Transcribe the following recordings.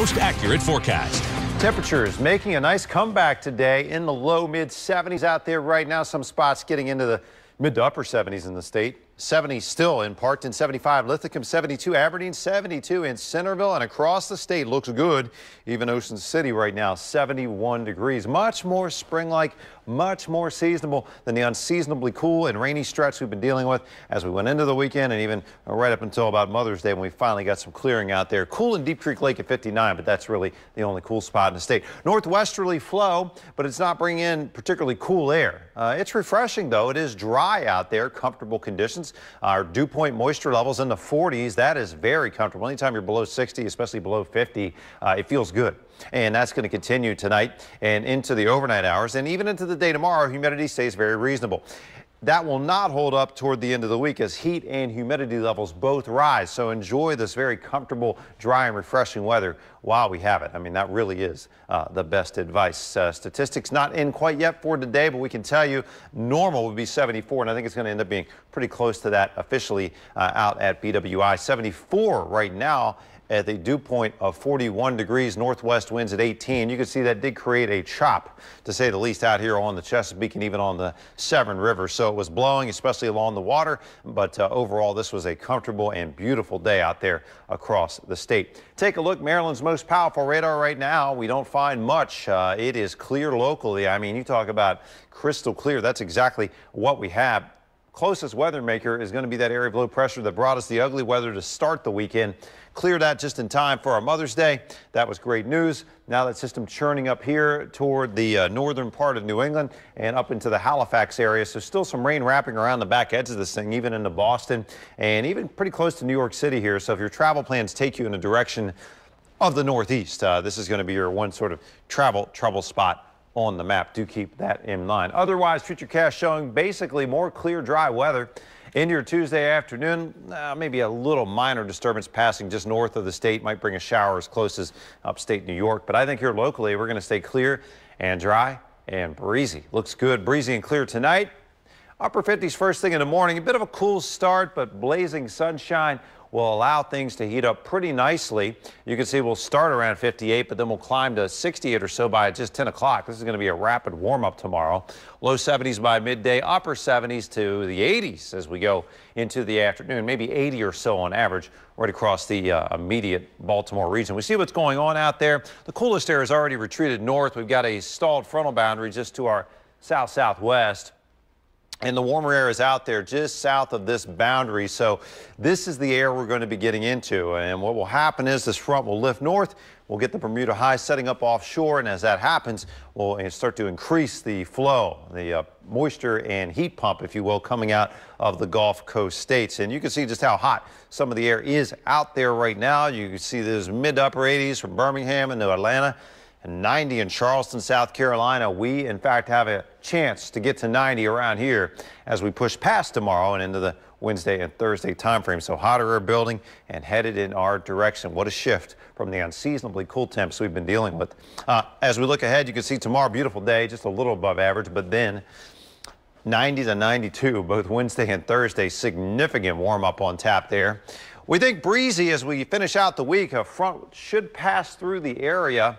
most accurate forecast. Temperatures making a nice comeback today in the low mid 70s out there right now. Some spots getting into the mid to upper 70s in the state. 70 still in Parkton, 75 Lithicum, 72 Aberdeen, 72 in Centerville, and across the state looks good. Even Ocean City right now 71 degrees. Much more spring-like, much more seasonable than the unseasonably cool and rainy stretch we've been dealing with as we went into the weekend and even right up until about Mother's Day when we finally got some clearing out there. Cool in Deep Creek Lake at 59, but that's really the only cool spot in the state. Northwesterly flow, but it's not bringing in particularly cool air. It's refreshing though. It is dry out there, comfortable conditions. Our dew point moisture levels in the 40s. That is very comfortable. Anytime you're below 60, especially below 50, it feels good. And that's going to continue tonight and into the overnight hours and even into the day tomorrow. Humidity stays very reasonable. That will not hold up toward the end of the week as heat and humidity levels both rise. So enjoy this very comfortable, dry and refreshing weather while we have it. I mean, that really is the best advice. Statistics not in quite yet for today, but we can tell you normal would be 74, and I think it's going to end up being pretty close to that officially out at BWI. 74 right now at the dew point of 41 degrees, northwest winds at 18. You can see that did create a chop, to say the least, out here on the Chesapeake and even on the Severn River. So it was blowing, especially along the water, but overall this was a comfortable and beautiful day out there across the state. Take a look, Maryland's most powerful radar right now. We don't find much. It is clear locally. I mean, you talk about crystal clear. That's exactly what we have. Closest weather maker is going to be that area of low pressure that brought us the ugly weather to start the weekend. Cleared that just in time for our Mother's Day. That was great news. Now that system churning up here toward the northern part of New England and up into the Halifax area. So still some rain wrapping around the back edge of this thing, even into Boston and even pretty close to New York City here. So if your travel plans take you in a direction of the northeast, this is going to be your one sort of travel trouble spot on the map. Do keep that in mind. Otherwise, Futurecast showing basically more clear, dry weather into your Tuesday afternoon. Maybe a little minor disturbance passing just north of the state. Might bring a shower as close as upstate New York. But I think here locally, we're going to stay clear and dry and breezy. Looks good, breezy and clear tonight. Upper 50s first thing in the morning. A bit of a cool start, but blazing sunshine will allow things to heat up pretty nicely. You can see we'll start around 58, but then we'll climb to 68 or so by just 10 o'clock. This is going to be a rapid warm-up tomorrow. Low 70s by midday, upper 70s to the 80s as we go into the afternoon, maybe 80 or so on average right across the immediate Baltimore region. We see what's going on out there. The coolest air has already retreated north. We've got a stalled frontal boundary just to our south-southwest. And the warmer air is out there just south of this boundary. So this is the air we're going to be getting into. And what will happen is this front will lift north. We'll get the Bermuda high setting up offshore. And as that happens, we'll start to increase the flow, the moisture and heat pump, if you will, coming out of the Gulf Coast states. And you can see just how hot some of the air is out there right now. You can see there's mid to upper 80s from Birmingham into Atlanta. And 90 in Charleston, South Carolina. We, in fact, have a chance to get to 90 around here as we push past tomorrow and into the Wednesday and Thursday time frame. So hotter air building and headed in our direction. What a shift from the unseasonably cool temps we've been dealing with. As we look ahead, you can see tomorrow, beautiful day, just a little above average, but then 90 to 92, both Wednesday and Thursday. Significant warm up on tap there. We think breezy as we finish out the week. A front should pass through the area.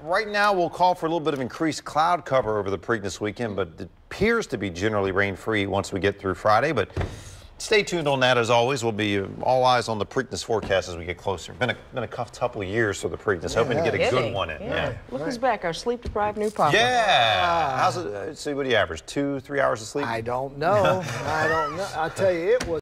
Right now, we'll call for a little bit of increased cloud cover over the Preakness weekend, but it appears to be generally rain-free once we get through Friday. But stay tuned on that as always. We'll be all eyes on the Preakness forecast as we get closer. Been a couple of years for the Preakness, hoping to get a good one in. Yeah. Look who's back, our sleep-deprived new papa. Yeah. How's it? See, what do you average? 2-3 hours of sleep? I don't know. I don't know. I tell you, it was.